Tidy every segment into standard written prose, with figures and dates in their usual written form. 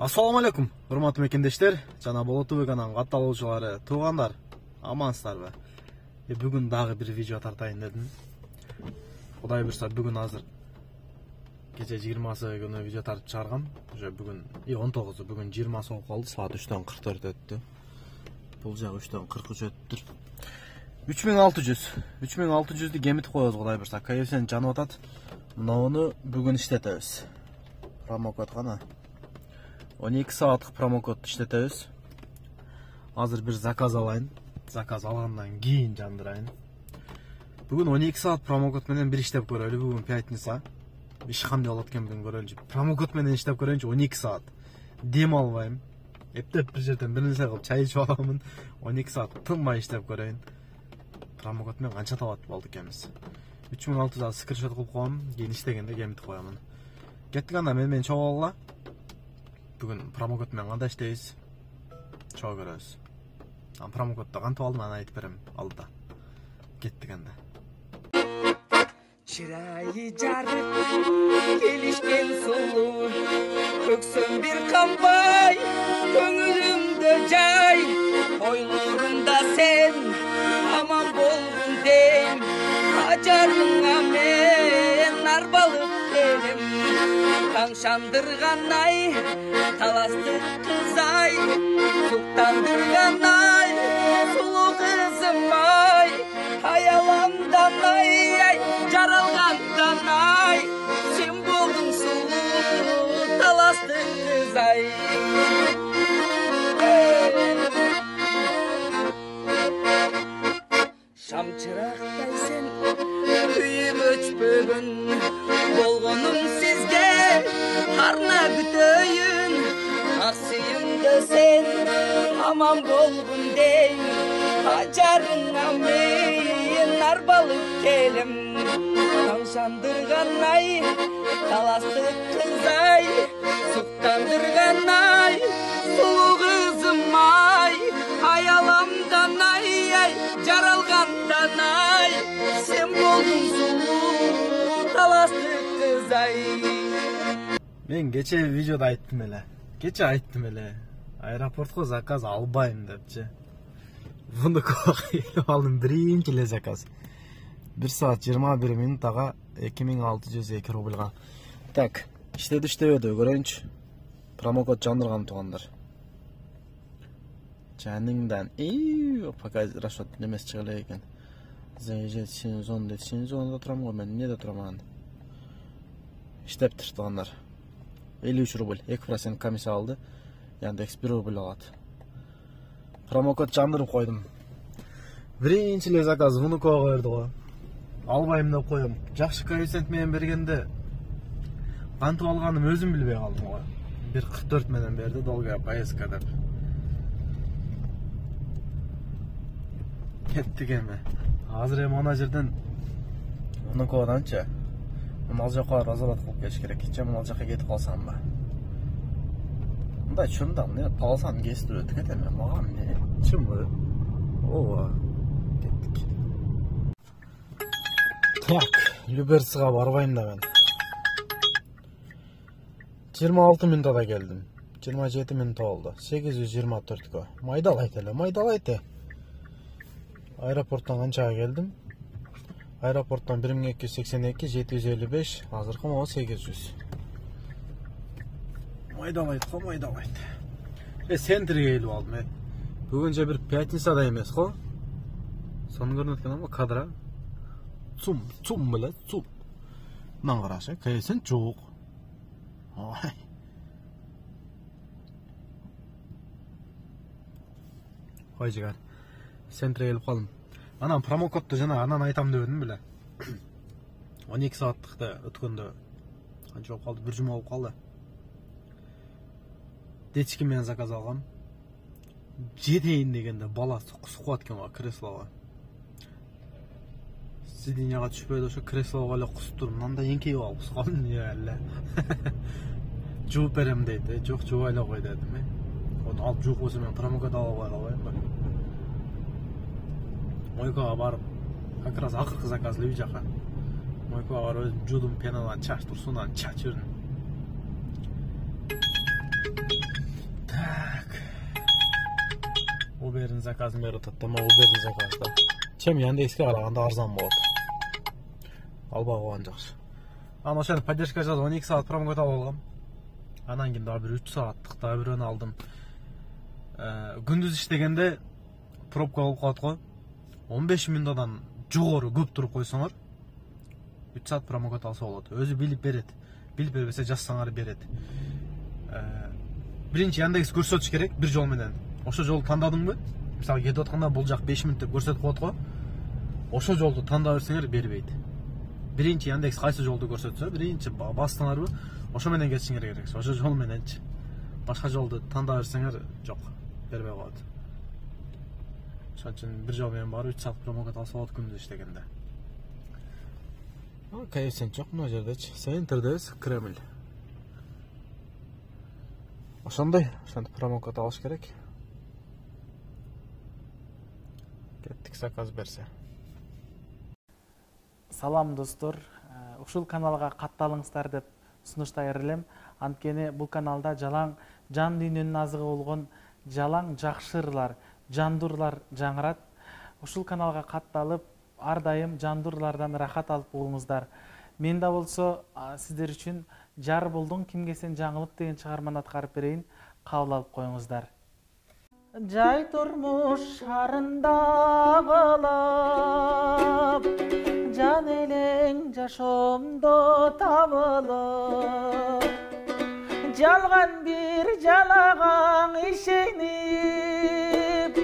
Assalamu alaikum, hurmatly mekendештер, жана Болот ТВ каналынын катталуучулары, туугандар, амансыздарбы? Бүгүн дагы бир видео тартайын дедим. Кудай буйрса, бүгүн азыр кече 20-сы күнү видео тартып чыгаргам. Уже бүгүн 19-у, бүгүн 20-сы болуп калды. Саат 3-төн 44 өттү. Бул жагы 3-төн 43 өттүр. 3600 кемитип коебуз, кудай буйрса. KFC'ни жанып атат. Мунуну бүгүн иштетебиз. Промокод гана. 12 сааттык промокод иштетебиз. Азыр бир заказ алайын. Заказ алгандан кийин жандырайын. Бүгүн 12 саат промокод менен бир иштеп көрөлү. Бүгүн пятница. Иш кандай болот экен бүгүн көрөлүчү. Промокод менен иштеп көрөйүнчү 12 саат. Дем албайм. Эптеп бир жерден бир нерсе кылып чай ичип аламын. 12 саат тынбай иштеп көрөйүн. Промокод менен канча табат болду экенбиз. 3600 скриншот кылып коем. Кийин иштегенде кемитип коемун. Кеттик анда менен чогулгула. Бүгүн промокод менен кандай иштейбиз? Чогуу көрөбүз. Промокодду кантип алдым, аны айтып берем алдыда. Кеттик анда. Чырайы жарык, келишкен сулуу, көксөм бир камбай, көңүлүмдө жай, ойлорумда сен, аман болгун дейм, ажарыңа мен арбалып келем, таң шандырган ай, таластык кыз ай, суктандырган ай, сулуу кызым ай, аяламдан ай, жаралгандан ай, сен болдуң сулуу, таластык кыз ай. Шам чырактай сен, күйүп өчпөгөн, болгонум сизге, арна күтөйүн, ак сүйүмдө сен, аман болгун дейм, ажарыңа мен арбалып келем, таң шандырган ай, таластык кыз ай, суктандырган ай, сулуу кызым ай, аяламдан ай, жаралгандан ай, сен болдуң сулуу, таластык кыз ай. Мен кече видеода айттым эле. Аэропортко заказ албайм депчи. Муну алдым биринчи эле заказ. 1 саат 21 минутага 2602 рубльга. Так, иштебеди көрөйүнчү. Промокод жандырган туугандар. Жаныңдан пока расчет немес чыга элек экен. Заезжать Синзон дейт. Синзонда турам го, мен эмнеде турам анан. Иштептир туугандар. 53 рубль, 2% комиссия алды. Яндекс 1 рубль алат. Промокод жандырып койдум. Биринчи эле заказ мунукуга берди го. Албайм деп коем. Жакшы коэффициент менен бергенде кантип алганым өзүм билбей калдым го. 1.44 менен берди, долгая поездка деп. Кеттик эми. Азыр эми ана жерден мунукугаданчы ал жака разворот кылып келиш керек. Же ал жака кетип калсамбы? Мындай чында эмне алсам кестирип өтүп эми мага эмне? Чынбы? Ооба. Кеттик. Так, Люберцга барбайм да мен. 26 минутада келдим. 27 минут болду. 824кө. Майдалайт. Аэропорттон канчага келдим? Аэропорттон 1282, 755, азыркы могу 800. Майдалайт. Центрге келип алдым. Бүгүн же бир пятницада эмес го. Сонун көрүнөт экен кадра. Цум беле, цум. Мына карашы, KFC жок. Ой. Ой жигар. Центрге келип калдым. Анан промокодду жана анан айтам деп едим беле. 12 сааттыкта өткөндө канча болуп калды? 1 жума болуп калды. Дечки менен заказ алгам. Жетейин дегенде бала сукат экен го креслого. Сиденияга түшпөйдү, ошо креслого эле кусуп туруп, мындай эңкейип алып кускалдым эле. Жууп берем дейт, жок жуубай эле кой дедим. Onu алып жууп койсо мен промокод ала албайм. Мойкага барып, как раз акыркы заказ леби жака. Мойкага барып өзүм жуудум, пенадан чач турсунан чачырдым. Uber'in zakazını berip atат, ama Uber'in zakazı da. Чем Яндекске караганда арзан болот. Албай койгон жакшы. Аны ошентип поддержка жазып 12 саат промокод алып алгам. Анан кийин дагы бир 3 сааттык дагы бирөөнү алдым. Күндүз иштегенде пробка болуп калат го. 15 минутадан жогору көп туруп койсоңор 3 саат промокод алса болот. Өзү билип берет. Билип бербесе жазсаңар берет. Биринчи Яндекс көрсөтүш керек бир жол менен. Ошо жолду тандадыңбы? Мисалы кетип атканда бул жак 5 мүнөт деп көрсөтүп коет го. Ошо жолду тандап берсеңер бербейт. Биринчи Яндекс кайсы жолду көрсөтсө, биринчи бастыңарбы, ошо менен кетишиңер керек. Ошо жол мененчи. Башка жолду тандап берсеңер жок, бербей коет. Ошон үчүн бир жол менен барып 3 саат промокод алса болот күндүз иштегенде. Коэффициент жок мына жердечи. Центрдебиз, Кремль. Ошондой промокод алыш керек. Кеттик заказ берсе. Салам достор, ушул каналга катталыңыздар деп сунуштайыр элем. Анткени бул каналда жалаң жан дүйнөнүн азыгы болгон жалаң жакшырлар, жандурлар жаңырат. Ушул каналга катталып, ар дайым жандурлардан рахат алып болуңуздар. Мен да болсо сиздер үчүн жар болдуң кимге сен жаңылып деген чыгарманы аткарып берейин, кабыл алып коюңуздар. Жай турмуш шарында калып, жан элең жашоомдо табылып, жалган бир жалагаң ишенип,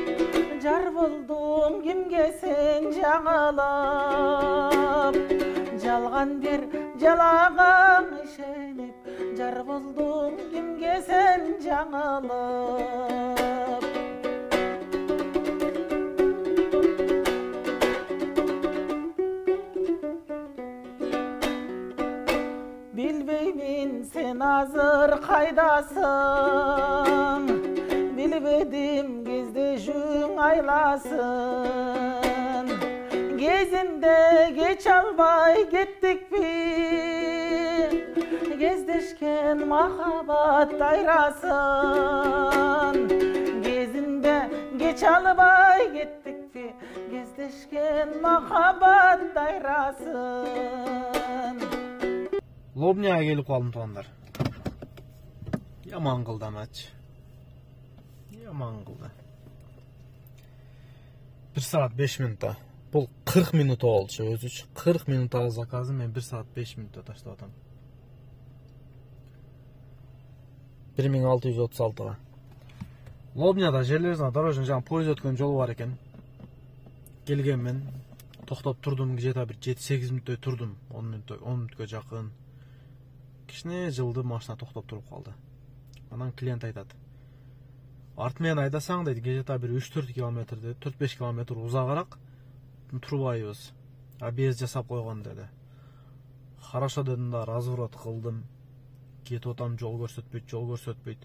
жар болдуң кимге сен жаңылып, жалган бир жалагаң ишенип, жар болдуң кимге сен жаңылып. Bilbeymin sen azır kaydasın, bilbedim gezdejün aylasın. Gezinde geç albay gittik bir, gezdeşken mahabat ayrasın. Gezinde geç albay gittik bir, gezdeşken mahabat ayrasın. Lobняга келип калдым туугандар. Яман кылды амач. Яман кылды. 1 саат 5 минутта. Бул 40 минут болчу өзүчү. 40 минуттагы заказы мен 1 саат 5 минутта таштап атам. 1636-га. Лобняда жерлеринде дорожный жаңы поезд өткөн жол бар экен. Келгенмен токтоп турдум, где-то бир 7-8 мүнөттөй турдум. 10 мүнөткө жакын. Кичине жылды машина токтоп туруп калды. Анан клиент айтат: "Арт менен айдасаң" дейт, где-то бир 3-4 километрде, 4-5 километр узагыраак турбайбыз. Объезд жасап койгон деди. Хорошо дедим да, разворот кылдым. Кетип атам, жол көрсөтпөйт.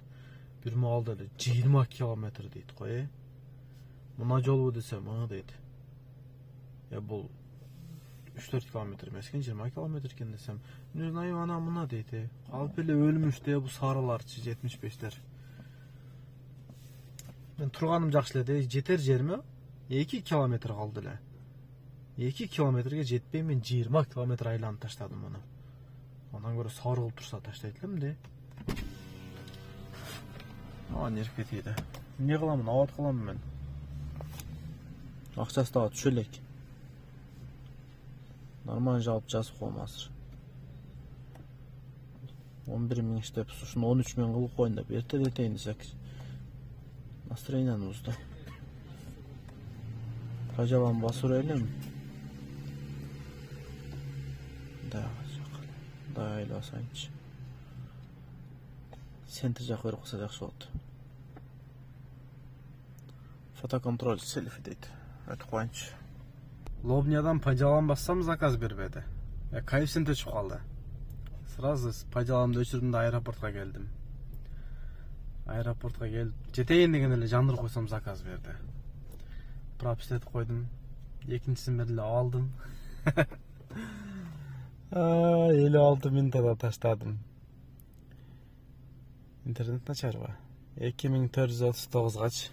Бир маал деди, 20 километр дейт кой. Мына жолбу десем, дейт. Бул 3-4 километр эмес экен, 20 километр экен десем, не знаю, ана мына дейт. Калып эле өлмүш бу сарыларчы 75-тер. Мен турганым жакшы эле, жетер жериме 2 километр калды эле. 2 километрге жетпей мен 20 километр айланып таштадым муну. Андан көрө сарылып турса таштайт элем де. Нервге тийди. Не кыламын, абат кыламын мен. Акчасы дагы түшө элек. Нормально жауап жазып коем азыр. 11 миң иштеп, ушуну 13 миң кылып коеюн деп эртелетейин десек. Настроением узду. Пажалам басыр элем. Да, жок. Да, айласайынчы. Центр жак берип койсо жакшы болот. Фотоконтроль селфи дейт. Өтүп коеюнчу. Лобнядан пайдаланбасам заказ бербеди. Коэффициент өчүп калды. Сразу пайдаламды өчүрдүм да аэропортко келдим. Аэропортко келип, жетейин деген эле жандырып койсом заказ берди. Пропустетип койдум. Экинчисин эле алдым. 56 минутада таштадым. Интернет начарбы? 2439-гачы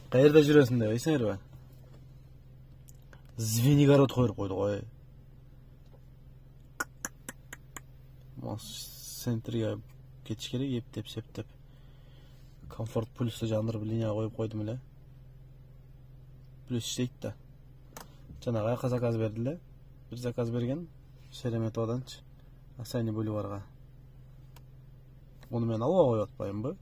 Каерде жүрөсүң деп эсиңерби? Звенигород коюп койду ғой. Центрге кетиш керек, ептеп септеп. Комфорт плюсты жандырып линия коюп койдум эле. Плюс иштейт да. Жанагы аяка заказ берди эле. Бир заказ берген Шереметоваданчы Асайни бульварга. Onu men алып коюп атпаймынбы?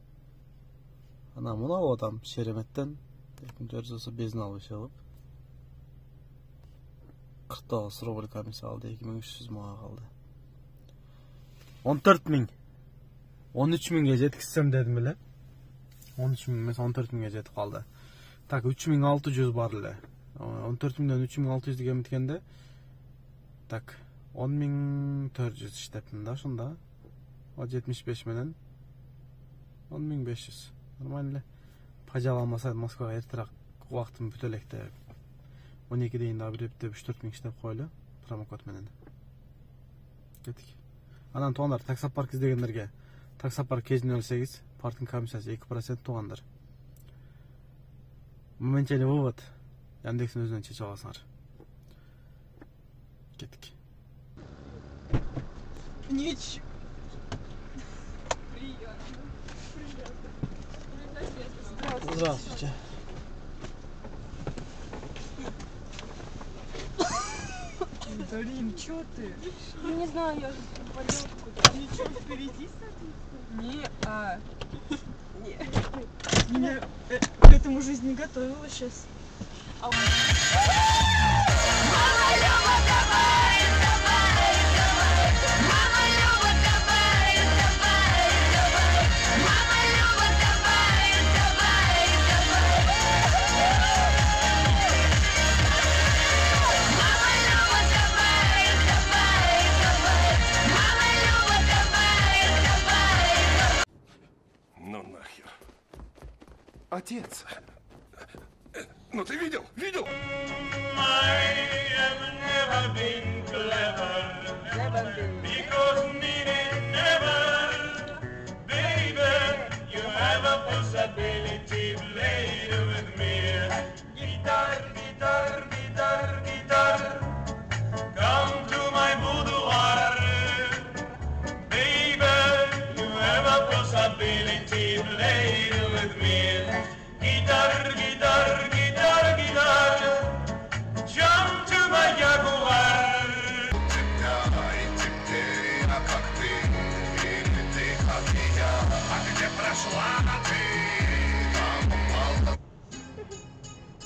Ана муну алып атам Шереметтен 2400 безин алып чыгып. 49 рубль комиссия алды, 2300 мага калды. 14.000. 13.000ге жеткизсем дедим эле. 13.000 эмес 14.000ге жетип калды. Так 3600 бар эле. 14.000ден 3600 кемиткенде так 10.400 иштептим да ошондо. O 75 менен 10.500. Нормально эле. Пажал алмасайм Москвага эртерээк убактым бүтө электе. 12 дейін да бір ептеп 3-4 иштеп койлу промокод менен. Кетик. Анан тугандар таксопарк издегендерге таксопарк кезин 08 парктын комиссиясы 2% тугандар. Моментеле вывод Яндекстин өзүнөн чечип аласыңар. Кетик. Ничего. Здравствуйте. Дарин, чё ты? Ну, не знаю, я же болела куда-то. Ничего впереди садится? Не, я к этому жизнь не готовила сейчас. Ну нахер. Отец. Ну ты видел? Видел?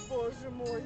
Боже мой.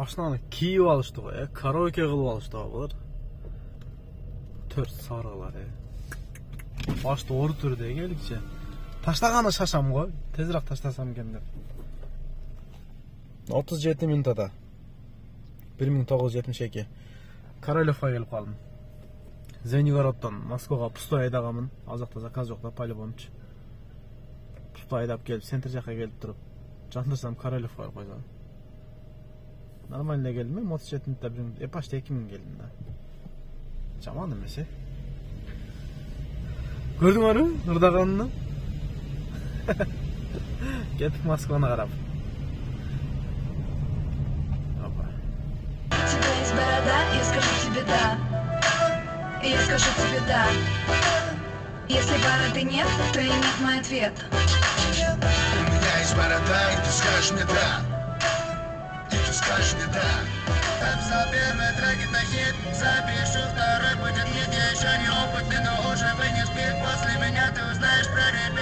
Машинаны кийип алышты ғой, караоке кылып алышты булар. 4 сарылар, Башты ор түрдө келикче. Таштаганы шашам ғой, тезирээк таштасам экен деп. 37 минутада 1972 Королевка келип калдым. Звенигороддон Москвага пустой айдаганмын. Ал жакта заказ жок да, по-любомчу. Пустой айдап келип, центр жакка келип туруп, жандырсам Королевкага койгон. Нормально келдим, 37 минутта бир почти 2000 келдим да. Жаман эмес, Көрдүңөрбү ырдаганымды? Ketdik Moskvаны qarab. Опа. У тебя есть борода, я скажу тебе да. Я скажу тебе да. Если бороды нет, то и нет мой ответ. У меня есть борода, и ты скажешь мне да. И ты скажешь мне да. Написал первый трек на хит, запишу второй, будет хит. Я еще не опытный, но уже вынес бит. После меня ты узнаешь про ребят.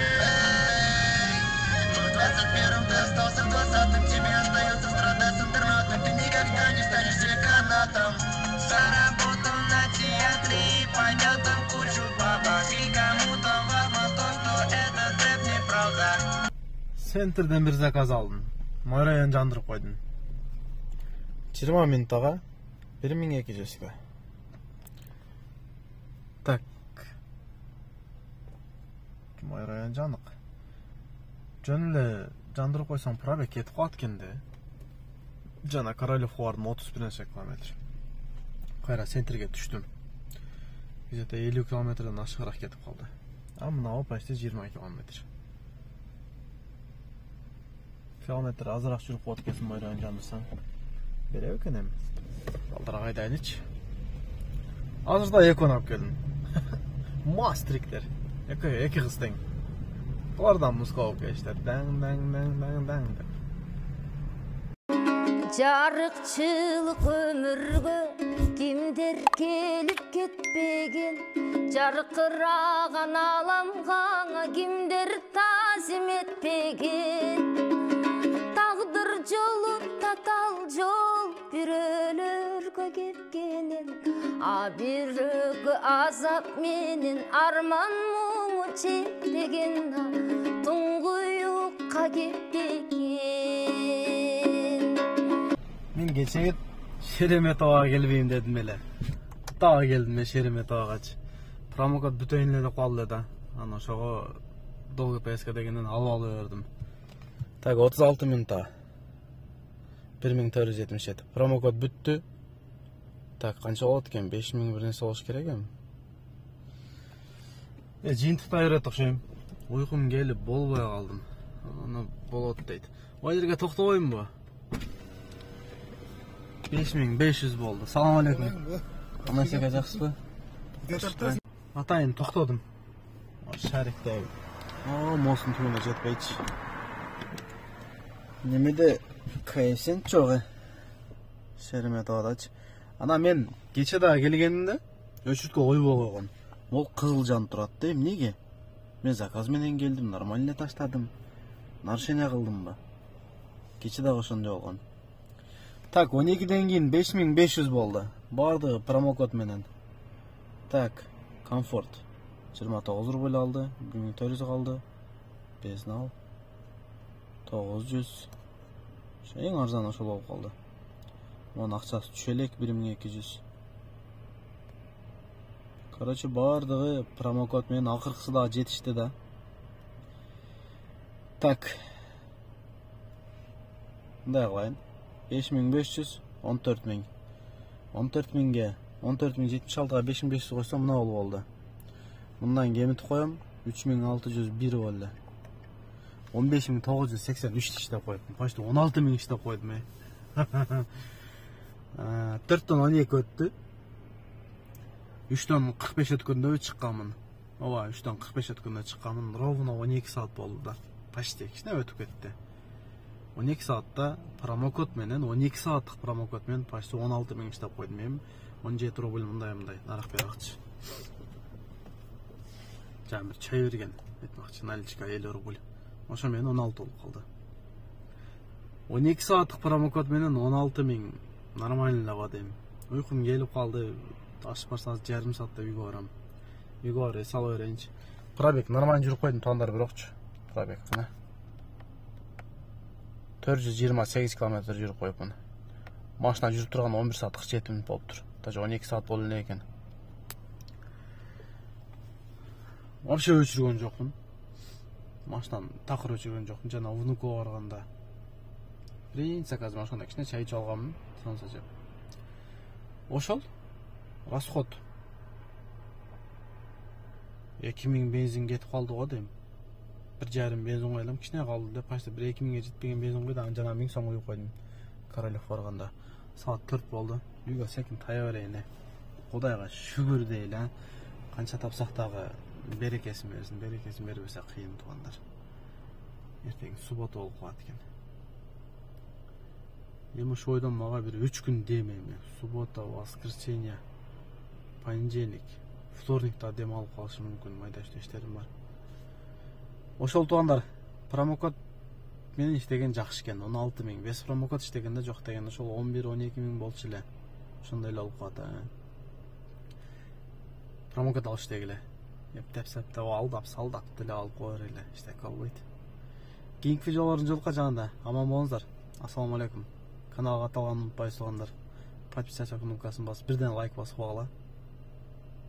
Но в 21-м ты остался в 20-м. Тебе остается страдать с интернетом. Ты никогда не станешь деканатом. Заработал на театре и пойдет там кучу бабок. И кому-то важно то, что этот рэп неправда. Центрден bir заказ алдым. Мойраян жандырып койдум. 20 минуттага 1200га. Так. Мойраян жанык. Жөн эле жандырып койсоң пробег кетип калат экен да. Жана Королевго бардым 31 километр. Кайра центрге түштүм. Где-то 50 километрден ашыгыраак кетип калды. А мынау почти 20 километр. Километр азыраак жүрүп коет экенсиң Мойраян жандырсаң. Беребек экен эми. Балдарга айдайлычы. Азырда экон алып келдим. Мастриктер. Эки кыз тең. Булардан музыка алып келиштер. Даң деп. Жарыкчылык өмүргө кимдер келип кетпеген, жаркыраган аламга кимдер тазим этпеген. Тагдыр жолу татал жол бирөөлөргө кеткенен, а бирөөгө азап менен арман муңу чекпеген, туңгуюкка кетпеген. Мен кечеге Шереметовага келбейм дедим эле. Тага келдим мен Шереметовагачы. Промокод бүтөйүн эле калды да. Аны ошого долго поездка дегенден алып бердим. Так, 36 минутта. 1477. Промокод бүттү. Так, канча болот экен? 5000 бир нерсе болуш керек эми. Жыйынтыкта берет окшойм. Уйкум келип болбой калдым. Аны болот дейт. Ой жерге токтобоймунбу? 5500 болду. Салам алейкум. Кандай жакшысызбы? Атайын токтодум. Шариктеги. Моостун түбүнө жетпейчи. Немеде кайсен чогы? Шереметовадачы. Ана мен кече дагы келгенимде өчүрткө ойбой койгон. Ол кызыл жан турат да, эмнеге? Мен заказ менен келдим, нормально таштадым. Нарушение кылдымбы? Кече дагы ошондой болгон. Так, 12ден кийин 5500 болду. Бардыгы промокод менен. Так, комфорт 29 рубль алды, 1400 калды. Безнал 900. Эң арзан ошол болуп калды. Монун акчасы түшө элек 1200. Короче, бардыгы промокод менен акыркысы дагы жетишти да. Так. Мындай кылайын. 5500, 14000. 14000ге 14076га 5500 койсом мына болду. Мындан кемитип коем 3601 болду. 15983 иштеп койдум. Почти 16000 иштеп койдум. 4тон 12 өттү. 3тон 45 өткөндө чыкканмын. Ооба, 3тон 45 өткөндө чыкканмын. Ровно 12 саат болду да. Почти кичине өтүп кетти. 12 саатта промокод менен 12 сааттык промокод менен почти 16000 иштеп койдум мен. 17 рубль мындай нарак беракчы. Жамир чай берген. Айтмакчы, наличка 50 рубль. Ошо менен 16 болуп калды. 12 сааттык промокод менен 16000 нормально эле дейм. Уйкум келип калды. Ашып барсаңыз жарым саатта үйгө барам. Үйгө барып сала берейинчи. Пробег нормально жүрүп койдум, тондар бирокчу. Пробег мына 428 километр жүрүп коюпмун. Машина жүрүп турган 11 саат 47 мүнөт болуптур. Даже 12 саат болду эле экен. Вообще өчүргөн жокмун. Машинаны такыр өчүргөн жокмун. Жана Внуковго барганда принцип азыр машинада кичине чай ичип алганмын. Сонсо жеп. Ошол расход 2000 бензин кетип калды го дейм. 1,5 бензин койлам, кичине калды деп, почти 1-2 миңге жетпеген бензин койду, анан жана 1000 сом коюп койдум. Королев барганда. Саат 4 болду. Үйгө секин тая берейин. Кудайга шүгүр дейли, канча тапсак дагы берекесин бербесе кыйын туугандар. Эртең суббота болуп калат экен. Эми ошо ойдон мага бир 3 күн демейм. Суббота, воскресенье, понедельник, вторникта дем алып калышым мүмкүн, майда иштерим бар. Ошол туугандар, промокод менен иштеген жакшы экен. 16 миң. Без промокод иштегенде жок деген, ошол 11-12 миң болчу эле. Ошондой эле болуп калат. Промокод алып иштегиле. Эптеп алдап салдап деле алып кое берели. Иштеп калбайт. Кийинки видеолордун жолука жагында аман болуңуздар. Ассаламу алейкум. Каналга катталганды унутпайсыз туугандар. Подписаться кнопкасын басып, бирден лайк басып койгула.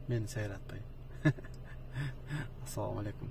Мени сайратпай. Ассаламу алейкум.